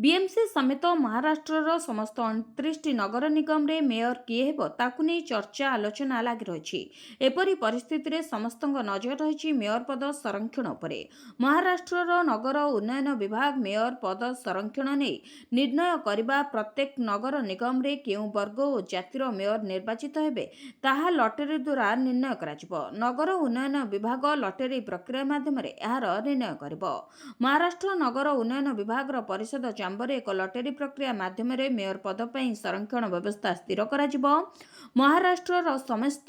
ବିଏମ୍ସି ସମେତ ମହାରାଷ୍ଟ୍ରର ସମସ୍ତ 29ଟି ନଗର ନିଗମରେ ମେୟର କିଏ ହେବ ତାକୁ ନେଇ ଚର୍ଚ୍ଚା ଆଲୋଚନା ଲାଗି ରହିଛି। ଏପରି ପରିସ୍ଥିତିରେ ସମସ୍ତଙ୍କ ନଜର ରହିଛି ମେୟର ପଦ ସଂରକ୍ଷଣ ଉପରେ। ମହାରାଷ୍ଟ୍ରର ନଗର ଉନ୍ନୟନ ବିଭାଗ ମେୟର ପଦ ସଂରକ୍ଷଣ ନେଇ ନିର୍ଣ୍ଣୟ କରିବା। ପ୍ରତ୍ୟେକ ନଗର ନିଗମରେ କେଉଁ ବର୍ଗ ଓ ଜାତିର ମେୟର ନିର୍ବାଚିତ ହେବେ ତାହା ଲଟେରୀ ଦ୍ୱାରା ନିର୍ଣ୍ଣୟ କରାଯିବ। ନଗର ଉନ୍ନୟନ ବିଭାଗ ଲଟେରୀ ପ୍ରକ୍ରିୟା ମାଧ୍ୟମରେ ଏହାର ନିର୍ଣ୍ଣୟ କରିବ। ମହାରାଷ୍ଟ୍ର ନଗର ଉନ୍ନୟନ ବିଭାଗର ପରିଷଦ ଚାମ୍ବରରେ ଏକ ଲଟେରୀ ପ୍ରକ୍ରିୟା ମାଧ୍ୟମରେ ମେୟର ପଦ ପାଇଁ ସଂରକ୍ଷଣ ବ୍ୟବସ୍ଥା ସ୍ଥିର କରାଯିବ। ମହାରାଷ୍ଟ୍ରର ସମସ୍ତ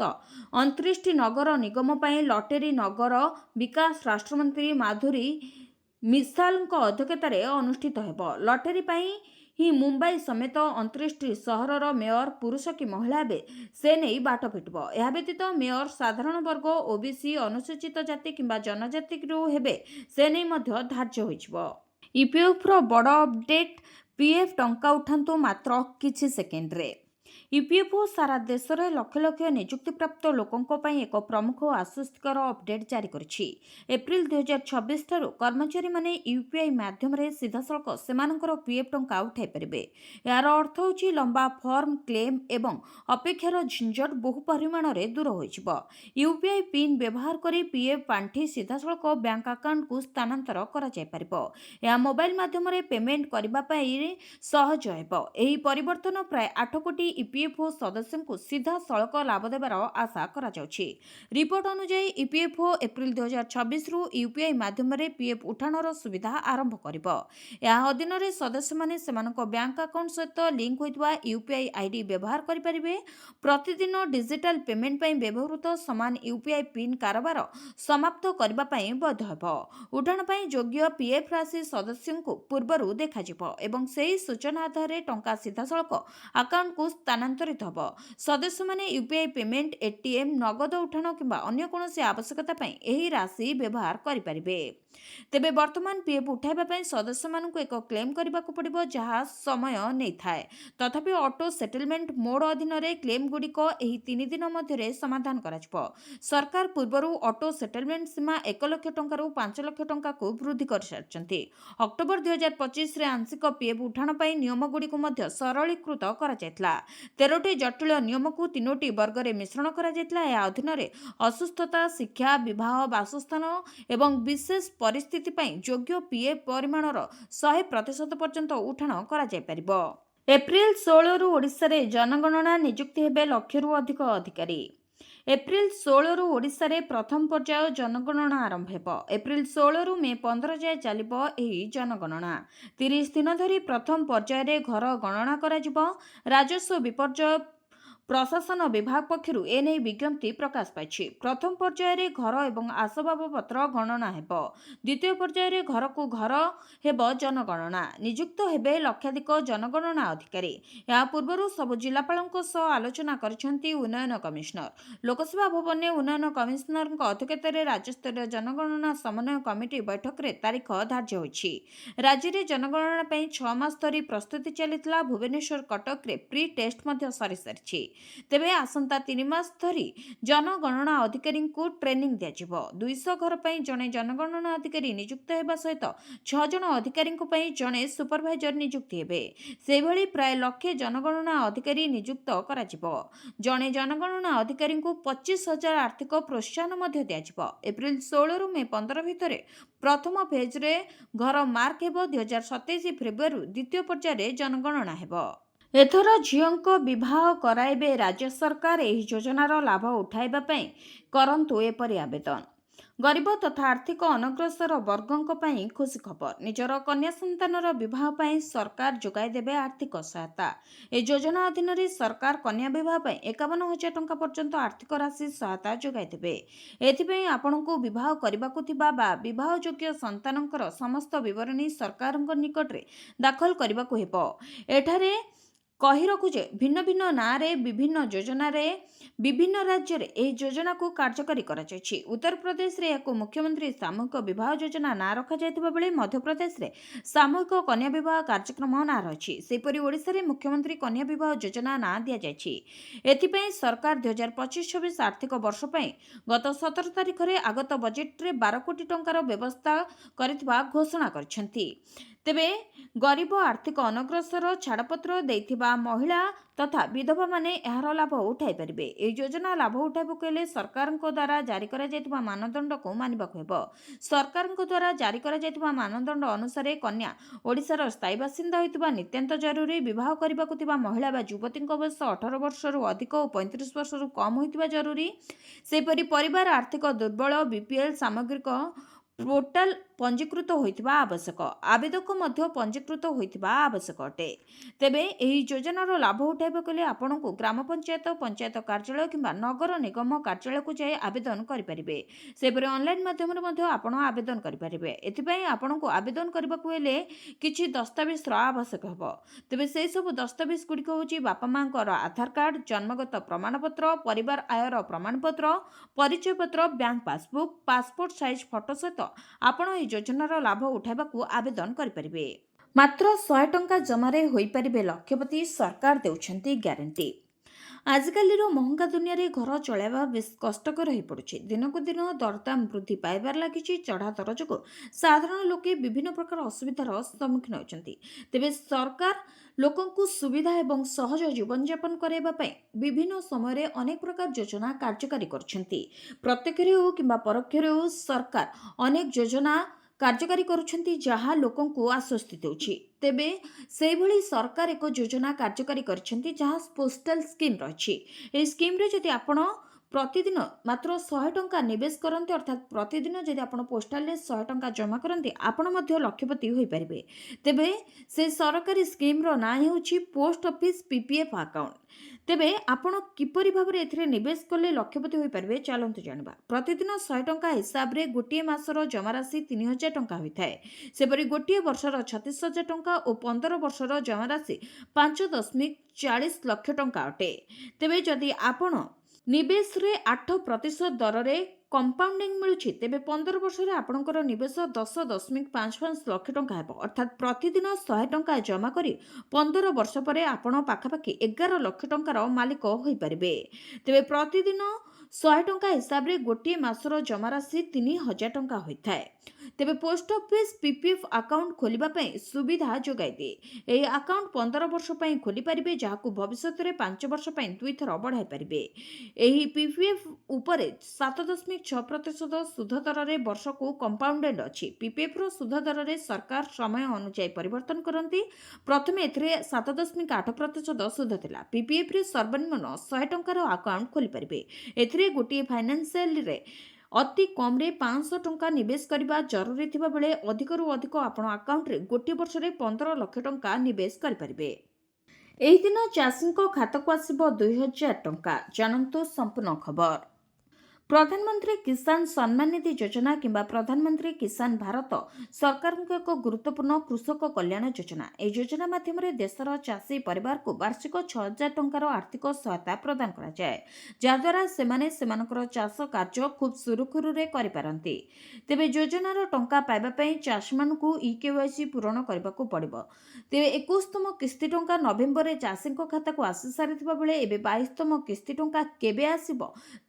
29ଟି ନଗର ନିଗମ ପାଇଁ ଲଟେରୀ ନଗର ବିକାଶ ରାଷ୍ଟ୍ରମନ୍ତ୍ରୀ ମାଧୁରୀ ମିସାଲଙ୍କ ଅଧ୍ୟକ୍ଷତାରେ ଅନୁଷ୍ଠିତ ହେବ। ଲଟେରୀ ପାଇଁ ହିଁ ମୁମ୍ବାଇ ସମେତ 29ଟି ସହରର ମେୟର ପୁରୁଷ କି ମହିଳା ହେବେ ସେ ନେଇ ବାଟ ଫିଟିବ। ଏହା ବ୍ୟତୀତ ମେୟର ସାଧାରଣ ବର୍ଗ, ଓବିସି, ଅନୁସୂଚିତ ଜାତି କିମ୍ବା ଜନଜାତିରୁ ହେବେ ସେ ନେଇ ମଧ୍ୟ ଧାର୍ଯ୍ୟ ହୋଇଯିବ। ଇପିଏଫ୍ର ବଡ଼ ଅପଡେଟ୍, ପିଏଫ୍ ଟଙ୍କା ଉଠାନ୍ତୁ ମାତ୍ର କିଛି ସେକେଣ୍ଡରେ। ଇପିଏଫ୍ଓ ସାରା ଦେଶରେ ଲକ୍ଷ ଲକ୍ଷ ନିଯୁକ୍ତିପ୍ରାପ୍ତ ଲୋକଙ୍କ ପାଇଁ ଏକ ପ୍ରମୁଖ ଓ ଆଶ୍ୱସ୍ତିକର ଅପଡେଟ୍ ଜାରି କରିଛି। ଏପ୍ରିଲ 2026 ଠାରୁ କର୍ମଚାରୀମାନେ ୟୁପିଆଇ ମାଧ୍ୟମରେ ସିଧାସଳଖ ସେମାନଙ୍କର ପିଏଫ୍ ଟଙ୍କା ଉଠାଇ ପାରିବେ। ଏହାର ଅର୍ଥ ହେଉଛି ଲମ୍ବା ଫର୍ମ, କ୍ଲେମ୍ ଏବଂ ଅପେକ୍ଷାର ଝିଞ୍ଜଟ ବହୁ ପରିମାଣରେ ଦୂର ହୋଇଯିବ। ୟୁପିଆଇ ପିନ୍ ବ୍ୟବହାର କରି ପିଏଫ୍ ପାଣ୍ଠି ସିଧାସଳଖ ବ୍ୟାଙ୍କ ଆକାଉଣ୍ଟକୁ ସ୍ଥାନାନ୍ତର କରାଯାଇପାରିବ। ଏହା ମୋବାଇଲ ମାଧ୍ୟମରେ ପେମେଣ୍ଟ କରିବା ପାଇଁ ସହଜ ହେବ। ଏହି ପରିବର୍ତ୍ତନ ପ୍ରାୟ 8 କୋଟି ଇପିଏଫ୍ଓ ସଦସ୍ୟଙ୍କୁ ସିଧାସଳଖ ଲାଭ ଦେବାର ଆଶା କରାଯାଉଛି। ରିପୋର୍ଟ ଅନୁଯାୟୀ ଇପିଏଫ୍ଓ ଏପ୍ରିଲ 2026ରୁ ୟୁପିଆଇ ମାଧ୍ୟମରେ ପିଏଫ୍ ଉଠାଣର ସୁବିଧା ଆରମ୍ଭ କରିବ। ଏହା ଅଧୀନରେ ସଦସ୍ୟମାନେ ସେମାନଙ୍କ ବ୍ୟାଙ୍କ ଆକାଉଣ୍ଟ ସହିତ ଲିଙ୍କ ହୋଇଥିବା ୟୁପିଆଇ ଆଇଡି ବ୍ୟବହାର କରିପାରିବେ। ପ୍ରତିଦିନ ଡିଜିଟାଲ ପେମେଣ୍ଟ ପାଇଁ ବ୍ୟବହୃତ ସମାନ ୟୁପିଆଇ ପିନ୍ କାରବାର ସମାପ୍ତ କରିବା ପାଇଁ ବୈଧ ହେବ। ଉଠାଣ ପାଇଁ ଯୋଗ୍ୟ ପିଏଫ୍ ରାଶି ସଦସ୍ୟଙ୍କୁ ପୂର୍ବରୁ ଦେଖାଯିବ ଏବଂ ସେହି ସୂଚନା ଆଧାରରେ ଟଙ୍କା ସିଧାସଳଖ ଆକାଉଣ୍ଟକୁ ସ୍ଥାନାନ୍ତରିତ ହେବ। ସଦସ୍ୟମାନେ ୟୁପିଆଇ ପେମେଣ୍ଟ, ଏଟିଏମ୍, ନଗଦ ଉଠାଣ କିମ୍ବା ଅନ୍ୟ କୌଣସି ଆବଶ୍ୟକତା ପାଇଁ ଏହି ରାଶି ବ୍ୟବହାର କରିପାରିବେ। ତେବେ ବର୍ତ୍ତମାନ ପିଏଫ୍ ଉଠାଇବା ପାଇଁ ସଦସ୍ୟମାନଙ୍କୁ ଏକ କ୍ଲେମ୍ କରିବାକୁ ପଡ଼ିବ, ଯାହା ସମୟ ନେଇଥାଏ। ତଥାପି ଅଟୋ ସେଟଲମେଣ୍ଟ ମୋଡ୍ ଅଧୀନରେ କ୍ଲେମ୍‌ଗୁଡ଼ିକ ଏହି 3 ଦିନ ମଧ୍ୟରେ ସମାଧାନ କରାଯିବ। ସରକାର ପୂର୍ବରୁ ଅଟୋ ସେଟଲମେଣ୍ଟ ସୀମା 1 ଲକ୍ଷ ଟଙ୍କାରୁ 5 ଲକ୍ଷ ଟଙ୍କାକୁ ବୃଦ୍ଧି କରିସାରିଛନ୍ତି। ଅକ୍ଟୋବର 2025ରେ ଆଂଶିକ ପିଏଫ୍ ଉଠାଣ ପାଇଁ ନିୟମଗୁଡ଼ିକୁ ମଧ୍ୟ ସରଳୀକୃତ କରାଯାଇଥିଲା। 13ଟି ଜଟିଳ ନିୟମକୁ 3ଟି ବର୍ଗରେ ମିଶ୍ରଣ କରାଯାଇଥିଲା। ଏହା ଅଧୀନରେ ଅସୁସ୍ଥତା, ଶିକ୍ଷା, ବିବାହ, ବାସସ୍ଥାନ ଏବଂ ବିଶେଷ ପରିସ୍ଥିତି ପାଇଁ ଯୋଗ୍ୟ ପିଏଫ୍ ପରିମାଣର 100% ପର୍ଯ୍ୟନ୍ତ ଉଠାଣ କରାଯାଇପାରିବ। ଏପ୍ରିଲ 16ରୁ ଓଡ଼ିଶାରେ ଜନଗଣନା ନିଯୁକ୍ତି ହେବେ ଲକ୍ଷରୁ ଅଧିକ ଅଧିକାରୀ। ଏପ୍ରିଲ 16ରୁ ଓଡ଼ିଶାରେ ପ୍ରଥମ ପର୍ଯ୍ୟାୟ ଜନଗଣନା ଆରମ୍ଭ ହେବ। ଏପ୍ରିଲ 16ରୁ ମେ 15 ଯାଏଁ ଚାଲିବ ଏହି ଜନଗଣନା। 30 ଦିନ ଧରି ପ୍ରଥମ ପର୍ଯ୍ୟାୟରେ ଘର ଗଣନା କରାଯିବ। ରାଜସ୍ୱ ବିପର୍ଯ୍ୟୟ ପ୍ରଶାସନ ବିଭାଗ ପକ୍ଷରୁ ଏନେଇ ବିଜ୍ଞପ୍ତି ପ୍ରକାଶ ପାଇଛି। ପ୍ରଥମ ପର୍ଯ୍ୟାୟରେ ଘର ଏବଂ ଆସବାବପତ୍ର ଗଣନା ହେବ। ଦ୍ୱିତୀୟ ପର୍ଯ୍ୟାୟରେ ଘରକୁ ଘର ହେବ ଜନଗଣନା। ନିଯୁକ୍ତ ହେବେ ଲକ୍ଷାଧିକ ଜନଗଣନା ଅଧିକାରୀ। ଏହା ପୂର୍ବରୁ ସବୁ ଜିଲ୍ଲାପାଳଙ୍କ ସହ ଆଲୋଚନା କରିଛନ୍ତି ଉନ୍ନୟନ କମିଶନର। ଲୋକସେବା ଭବନରେ ଉନ୍ନୟନ କମିଶନରଙ୍କ ଅଧ୍ୟକ୍ଷତାରେ ରାଜ୍ୟସ୍ତରୀୟ ଜନଗଣନା ସମନ୍ୱୟ କମିଟି ବୈଠକରେ ତାରିଖ ଧାର୍ଯ୍ୟ ହୋଇଛି। ରାଜ୍ୟରେ ଜନଗଣନା ପାଇଁ 6 ମାସ ଧରି ପ୍ରସ୍ତୁତି ଚାଲିଥିଲା। ଭୁବନେଶ୍ୱର, କଟକରେ ପ୍ରି ଟେଷ୍ଟ ମଧ୍ୟ ସରିସାରିଛି। ତେବେ ଆସନ୍ତା 3 ମାସ ଧରି ଜନଗଣନା ଅଧିକାରୀଙ୍କୁ ଟ୍ରେନିଂ ଦିଆଯିବ। 200 ଘର ପାଇଁ ଜଣେ ଜନଗଣନା ଅଧିକାରୀ ନିଯୁକ୍ତ ହେବା ସହିତ 6 ଜଣ ଅଧିକାରୀଙ୍କ ପାଇଁ ଜଣେ ସୁପରଭାଇଜର ନିଯୁକ୍ତି ହେବେ। ସେହିଭଳି ପ୍ରାୟ ଲକ୍ଷେ ଜନଗଣନା ଅଧିକାରୀ ନିଯୁକ୍ତ କରାଯିବ। ଜଣେ ଜନଗଣନା ଅଧିକାରୀଙ୍କୁ 25,000 ଆର୍ଥିକ ପ୍ରୋତ୍ସାହନ ମଧ୍ୟ ଦିଆଯିବ। ଏପ୍ରିଲ 16ରୁ ମେ 15 ଭିତରେ ପ୍ରଥମ ଫେଜ୍‌ରେ ଘର ମାର୍କ ହେବ। 2027 ଫେବୃଆରୀରୁ ଦ୍ୱିତୀୟ ପର୍ଯ୍ୟାୟରେ ଜନଗଣନା ହେବ। ଏଥର ଝିଅଙ୍କ ବିବାହ କରାଇବେ ରାଜ୍ୟ ସରକାର। ଏହି ଯୋଜନାର ଲାଭ ଉଠାଇବା ପାଇଁ କରନ୍ତୁ ଏପରି ଆବେଦନ। ଗରିବ ତଥା ଆର୍ଥିକ ଅନଗ୍ରସର ବର୍ଗଙ୍କ ପାଇଁ ଖୁସି ଖବର। ନିଜର କନ୍ୟା ସନ୍ତାନର ବିବାହ ପାଇଁ ସରକାର ଯୋଗାଇ ଦେବେ ଆର୍ଥିକ ସହାୟତା। ଏହି ଯୋଜନା ଅଧୀନରେ ସରକାର କନ୍ୟା ବିବାହ ପାଇଁ 51,000 ଟଙ୍କା ପର୍ଯ୍ୟନ୍ତ ଆର୍ଥିକ ରାଶି ସହାୟତା ଯୋଗାଇ ଦେବେ। ଏଥିପାଇଁ ଆପଣଙ୍କୁ ବିବାହ କରିବାକୁ ଥିବା ବା ବିବାହ ଯୋଗ୍ୟ ସନ୍ତାନଙ୍କର ସମସ୍ତ ବିବରଣୀ ସରକାରଙ୍କ ନିକଟରେ ଦାଖଲ କରିବାକୁ ହେବ। ଏଠାରେ କହି ରଖୁଛେ ଭିନ୍ନ ଭିନ୍ନ ନାଁରେ ବିଭିନ୍ନ ଯୋଜନାରେ ବିଭିନ୍ନ ରାଜ୍ୟରେ ଏହି ଯୋଜନାକୁ କାର୍ଯ୍ୟକାରୀ କରାଯାଇଛି। ଉତ୍ତରପ୍ରଦେଶରେ ଏହାକୁ ମୁଖ୍ୟମନ୍ତ୍ରୀ ସାମୂହିକ ବିବାହ ଯୋଜନା ନାଁ ରଖାଯାଇଥିବା ବେଳେ ମଧ୍ୟପ୍ରଦେଶରେ ସାମୂହିକ କନ୍ୟା ବିବାହ କାର୍ଯ୍ୟକ୍ରମ ନାଁ ରହିଛି। ସେହିପରି ଓଡ଼ିଶାରେ ମୁଖ୍ୟମନ୍ତ୍ରୀ କନ୍ୟା ବିବାହ ଯୋଜନା ନାଁ ଦିଆଯାଇଛି। ଏଥିପାଇଁ ସରକାର 2025-26 ଆର୍ଥିକ ବର୍ଷ ପାଇଁ ଗତ 17 ତାରିଖରେ ଆଗତ ବଜେଟ୍ରେ 12 କୋଟି ଟଙ୍କାର ବ୍ୟବସ୍ଥା କରିଥିବା ଘୋଷଣା କରିଛନ୍ତି। ତେବେ ଗରିବ ଆର୍ଥିକ ଅନଗ୍ରସର ଛାଡ଼ପତ୍ର ଦେଇଥିବା ମହିଳା ତଥା ବିଧବାମାନେ ଏହାର ଲାଭ ଉଠାଇ ପାରିବେ। ଏହି ଯୋଜନା ଲାଭ ଉଠାଇବାକୁ ହେଲେ ସରକାରଙ୍କ ଦ୍ୱାରା ଜାରି କରାଯାଇଥିବା ମାନଦଣ୍ଡକୁ ମାନିବାକୁ ହେବ। ସରକାରଙ୍କ ଦ୍ୱାରା ଜାରି କରାଯାଇଥିବା ମାନଦଣ୍ଡ ଅନୁସାରେ କନ୍ୟା ଓଡ଼ିଶାର ସ୍ଥାୟୀ ବାସିନ୍ଦା ହୋଇଥିବା, ନିତ୍ୟାନ୍ତ ଜରୁରୀ, ବିବାହ କରିବାକୁ ଥିବା ମହିଳା ବା ଯୁବତୀଙ୍କ ବୟସ 18 ବର୍ଷରୁ ଅଧିକ ଓ 35 ବର୍ଷରୁ କମ୍ ହୋଇଥିବା ଜରୁରୀ। ସେହିପରି ପରିବାର ଆର୍ଥିକ ଦୁର୍ବଳ, ବିପିଏଲ୍, ସାମଗ୍ରିକ ପୋର୍ଟାଲ ପଞ୍ଜୀକୃତ ହୋଇଥିବା ଆବଶ୍ୟକ। ଆବେଦକ ମଧ୍ୟ ପଞ୍ଜୀକୃତ ହୋଇଥିବା ଆବଶ୍ୟକ ଅଟେ। ତେବେ ଏହି ଯୋଜନାର ଲାଭ ଉଠାଇବାକୁ ହେଲେ ଆପଣଙ୍କୁ ଗ୍ରାମ ପଞ୍ଚାୟତ, ପଞ୍ଚାୟତ କାର୍ଯ୍ୟାଳୟ କିମ୍ବା ନଗର ନିଗମ କାର୍ଯ୍ୟାଳୟକୁ ଯାଇ ଆବେଦନ କରିପାରିବେ। ସେହିପରି ଅନଲାଇନ୍ ମାଧ୍ୟମରେ ମଧ୍ୟ ଆପଣ ଆବେଦନ କରିପାରିବେ। ଏଥିପାଇଁ ଆପଣଙ୍କୁ ଆବେଦନ କରିବାକୁ ହେଲେ କିଛି ଦସ୍ତାବିଜର ଆବଶ୍ୟକ ହେବ। ତେବେ ସେହିସବୁ ଦସ୍ତାବିଜ ଗୁଡ଼ିକ ହେଉଛି ବାପା ମାଙ୍କର ଆଧାର କାର୍ଡ଼, ଜନ୍ମଗତ ପ୍ରମାଣପତ୍ର, ପରିବାର ଆୟର ପ୍ରମାଣପତ୍ର, ପରିଚୟ ପତ୍ର, bank passbook, passport size photo ସହିତ ଆପଣ ଏହି ଯୋଜନାର ଲାଭ ଉଠାଇବାକୁ ଆବେଦନ କରିପାରିବେ। ମାତ୍ର 100 ଟଙ୍କା ଜମାରେ ହୋଇପାରିବେ ଲକ୍ଷପତି। ସରକାର ଦେଉଛନ୍ତି ଗ୍ୟାରେଣ୍ଟି। ଆଜିକାଲିର ମହଙ୍ଗା ଦୁନିଆରେ ଘର ଚଳାଇବା ବେଶ୍ କଷ୍ଟକର ହୋଇପଡ଼ୁଛି। ଦିନକୁ ଦିନ ଦରଦାମ ବୃଦ୍ଧି ପାଇବାରେ ଲାଗିଛି। ଚଢ଼ା ଦର ଯୋଗୁଁ ସାଧାରଣ ଲୋକେ ବିଭିନ୍ନ ପ୍ରକାର ଅସୁବିଧାର ସମ୍ମୁଖୀନ ହେଉଛନ୍ତି। ତେବେ ସରକାର ଲୋକଙ୍କୁ ସୁବିଧା ଏବଂ ସହଜ ଜୀବନଯାପନ କରାଇବା ପାଇଁ ବିଭିନ୍ନ ସମୟରେ ଅନେକ ପ୍ରକାର ଯୋଜନା କାର୍ଯ୍ୟକାରୀ କରୁଛନ୍ତି। ପ୍ରତ୍ୟକ୍ଷରେ ହେଉ କିମ୍ବା ପରୋକ୍ଷରେ ହେଉ ସରକାର ଅନେକ ଯୋଜନା କାର୍ଯ୍ୟକାରୀ କରୁଛନ୍ତି, ଯାହା ଲୋକଙ୍କୁ ଆଶ୍ୱସ୍ତି ଦେଉଛି। ତେବେ ସେହିଭଳି ସରକାର ଏକ ଯୋଜନା କାର୍ଯ୍ୟକାରୀ କରିଛନ୍ତି, ଯାହା ପୋଷ୍ଟାଲ ସ୍କିମ୍ ରହିଛି। ଏହି ସ୍କିମ୍ରେ ଯଦି ଆପଣ ପ୍ରତିଦିନ ମାତ୍ର 100 ଟଙ୍କା ନିବେଶ କରନ୍ତି, ଅର୍ଥାତ୍ ପ୍ରତିଦିନ ଯଦି ଆପଣ ପୋଷ୍ଟାଲରେ 100 ଟଙ୍କା ଜମା କରନ୍ତି, ଆପଣ ମଧ୍ୟ ଲକ୍ଷପତି ହୋଇପାରିବେ। ତେବେ ସେ ସରକାରୀ ସ୍କିମ୍ର ନାଁ ହେଉଛି ପୋଷ୍ଟ ଅଫିସ୍ PPF ଆକାଉଣ୍ଟ। ତେବେ ଆପଣ କିପରି ଭାବରେ ଏଥିରେ ନିବେଶ କଲେ ଲକ୍ଷପତି ହୋଇପାରିବେ, ଚାଲନ୍ତୁ ଜାଣିବା। ପ୍ରତିଦିନ 100 ଟଙ୍କା ହିସାବରେ ଗୋଟିଏ ମାସର ଜମାରାଶି 3,000 ଟଙ୍କା ହୋଇଥାଏ। ସେପରି ଗୋଟିଏ ବର୍ଷର 36,000 ଟଙ୍କା ଓ 15 ବର୍ଷର ଜମାରାଶି 5.40 ଲକ୍ଷ ଟଙ୍କା ଅଟେ। ତେବେ ଯଦି ଆପଣ ନିବେଶରେ 8% ଦରରେ କମ୍ପାଉଣ୍ଡିଂ ମିଳୁଛି, ତେବେ 15 ବର୍ଷରେ ଆପଣଙ୍କର ନିବେଶ 10.55 ଲକ୍ଷ ଟଙ୍କା ହେବ। ଅର୍ଥାତ୍ ପ୍ରତିଦିନ 100 ଟଙ୍କା ଜମା କରି 15 ବର୍ଷ ପରେ ଆପଣ ପାଖାପାଖି 11 ଲକ୍ଷ ଟଙ୍କାର ମାଲିକ ହୋଇପାରିବେ। ତେବେ ପ୍ରତିଦିନ 100 ଟଙ୍କା ହିସାବରେ ଗୋଟିଏ ମାସର ଜମାରାଶି 3,000 ଟଙ୍କା ହୋଇଥାଏ। ତେବେ ପୋଷ୍ଟ ଅଫିସ୍ PPF ଆକାଉଣ୍ଟ ଖୋଲିବା ପାଇଁ ସୁବିଧା ଯୋଗାଇ ଦିଏ। ଏହି ଆକାଉଣ୍ଟ 15 ବର୍ଷ ପାଇଁ ଖୋଲିପାରିବେ, ଯାହାକୁ ଭବିଷ୍ୟତରେ 5 ବର୍ଷ ପାଇଁ 2 ଥର ବଢ଼ାଇ ପାରିବେ। ଏହି PPF ଉପରେ 7.6% ସୁଧ ଦରରେ ବର୍ଷକୁ କମ୍ପାଉଣ୍ଡେଡ୍ ଅଛି। PPFର ସୁଧ ଦରରେ ସରକାର ସମୟ ଅନୁଯାୟୀ ପରିବର୍ତ୍ତନ କରନ୍ତି। ପ୍ରଥମେ ଏଥିରେ 7.8% ସୁଧ ଥିଲା। PPFରେ ସର୍ବନିମ୍ନ 100 ଟଙ୍କାର ଆକାଉଣ୍ଟ ଖୋଲିପାରିବେ। ଏଥିରେ ଗୋଟିଏ ଫାଇନାନ୍ସିଆଲରେ ଅତି କମ୍ରେ 500 ଟଙ୍କା ନିବେଶ କରିବା ଜରୁରୀ ଥିବା ବେଳେ ଅଧିକରୁ ଅଧିକ ଆପଣ ଆକାଉଣ୍ଟରେ ଗୋଟିଏ ବର୍ଷରେ 15 ଲକ୍ଷ ଟଙ୍କା ନିବେଶ କରିପାରିବେ। ଏହି ଦିନ ଚାଷୀଙ୍କ ଖାତାକୁ ଆସିବ 2,000 ଟଙ୍କା। ଜାଣନ୍ତୁ ସମ୍ପୂର୍ଣ୍ଣ ଖବର। ପ୍ରଧାନମନ୍ତ୍ରୀ କିଷାନ ସମ୍ମାନ ନିଧି ଯୋଜନା କିମ୍ବା ପ୍ରଧାନମନ୍ତ୍ରୀ କିଷାନ ଭାରତ ସରକାରଙ୍କ ଏକ ଗୁରୁତ୍ୱପୂର୍ଣ୍ଣ କୃଷକ କଲ୍ୟାଣ ଯୋଜନା। ଏହି ଯୋଜନା ମାଧ୍ୟମରେ ଦେଶର ଚାଷୀ ପରିବାରକୁ ବାର୍ଷିକ 6,000 ଟଙ୍କାର ଆର୍ଥିକ ସହାୟତା ପ୍ରଦାନ କରାଯାଏ, ଯାହାଦ୍ୱାରା ସେମାନେ ସେମାନଙ୍କର ଚାଷ କାର୍ଯ୍ୟ ଖୁବ୍ ସୁରୁଖୁରୁରେ କରିପାରନ୍ତି। ତେବେ ଯୋଜନାର ଟଙ୍କା ପାଇବା ପାଇଁ ଚାଷୀମାନଙ୍କୁ EKYC ପୂରଣ କରିବାକୁ ପଡ଼ିବ। ତେବେ 21ତମ କିସ୍ତି ଟଙ୍କା ନଭେମ୍ବରରେ ଚାଷୀଙ୍କ ଖାତାକୁ ଆସି ସାରିଥିବା ବେଳେ ଏବେ 22ତମ କିସ୍ତି ଟଙ୍କା କେବେ ଆସିବ,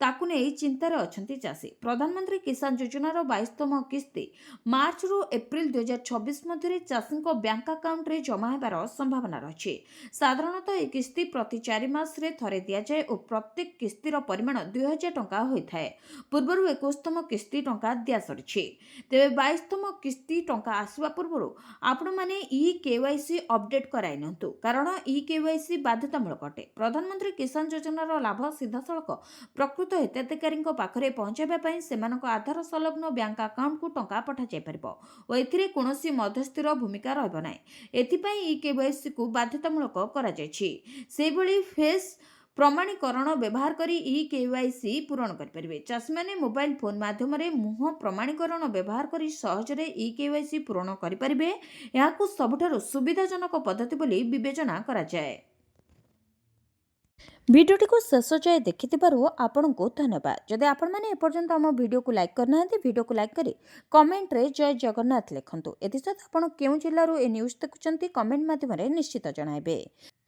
ତାକୁ ନେଇ ଚିନ୍ତା ଅପେକ୍ଷାରେ ଅଛନ୍ତି ଚାଷୀ। ପ୍ରଧାନମନ୍ତ୍ରୀ କିଷାନ ଯୋଜନାର 22ତମ କିସ୍ତି ମାର୍ଚ୍ଚରୁ ଏପ୍ରିଲ 2026 ମଧ୍ୟରେ ଚାଷୀଙ୍କ ବ୍ୟାଙ୍କ ଆକାଉଣ୍ଟରେ ଜମା ହେବାର ସମ୍ଭାବନା ରହିଛି। ସାଧାରଣତଃ ଏହି କିସ୍ତି ପ୍ରତି 4 ମାସରେ ଥରେ ଦିଆଯାଏ ଓ ପ୍ରତ୍ୟେକ କିସ୍ତିର ପରିମାଣ 2000 ଟଙ୍କା ହୋଇଥାଏ। ପୂର୍ବରୁ 21ତମ କିସ୍ତି ଟଙ୍କା ଦିଆସରିଛି। ତେବେ 22ତମ କିସ୍ତି ଟଙ୍କା ଆସିବା ପୂର୍ବରୁ ଆପଣମାନେ KYC ଅପଡେଟ୍ କରାଇ ନିଅନ୍ତୁ, କାରଣ KYC ବାଧ୍ୟତାମୂଳକ ଅଟେ। ପ୍ରଧାନମନ୍ତ୍ରୀ କିଷାନ ଯୋଜନାର ଲାଭ ସିଧାସଳଖ ପ୍ରକୃତ ହିତାଧିକାରୀଙ୍କ ପାଖରେ ପହଞ୍ଚାଇବା ପାଇଁ ସେମାନଙ୍କ ଆଧାର ସଂଲଗ୍ନ ବ୍ୟାଙ୍କ ଆକାଉଣ୍ଟକୁ ଟଙ୍କା ପଠାଯାଇପାରିବ ଓ ଏଥିରେ କୌଣସି ମଧ୍ୟସ୍ଥିର ଭୂମିକା ରହିବ ନାହିଁ। ଏଥିପାଇଁ KYCକୁ ବାଧ୍ୟତାମୂଳକ କରାଯାଇଛି। ସେହିଭଳି ଫେସ୍ ପ୍ରମାଣୀକରଣ ବ୍ୟବହାର କରି KYC ପୂରଣ କରିପାରିବେ। ଚାଷୀମାନେ ମୋବାଇଲ ଫୋନ ମାଧ୍ୟମରେ ମୁହଁ ପ୍ରମାଣୀକରଣ ବ୍ୟବହାର କରି ସହଜରେ KYC ପୂରଣ କରିପାରିବେ। ଏହାକୁ ସବୁଠାରୁ ସୁବିଧାଜନକ ପଦ୍ଧତି ବୋଲି ବିବେଚନା କରାଯାଏ। ଭିଡ଼ିଓଟିକୁ ଶେଷ ଯାଏ ଦେଖିଥିବାରୁ ଆପଣଙ୍କୁ ଧନ୍ୟବାଦ। ଯଦି ଆପଣମାନେ ଏପର୍ଯ୍ୟନ୍ତ ଆମ ଭିଡ଼ିଓକୁ ଲାଇକ୍ କରିନାହାନ୍ତି, ଭିଡ଼ିଓକୁ ଲାଇକ୍ କରି କମେଣ୍ଟରେ ଜୟ ଜଗନ୍ନାଥ ଲେଖନ୍ତୁ। ଏଥିସହିତ ଆପଣ କେଉଁ ଜିଲ୍ଲାରୁ ଏ ନ୍ୟୁଜ୍ ଦେଖୁଛନ୍ତି କମେଣ୍ଟ ମାଧ୍ୟମରେ ନିଶ୍ଚିତ ଜଣାଇବେ।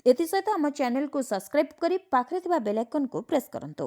ଏଥିସହିତ ଆମ ଚ୍ୟାନେଲକୁ ସବସ୍କ୍ରାଇବ୍ କରି ପାଖରେ ଥିବା ବେଲ୍ ଆଇକନ୍କୁ ପ୍ରେସ୍ କରନ୍ତୁ।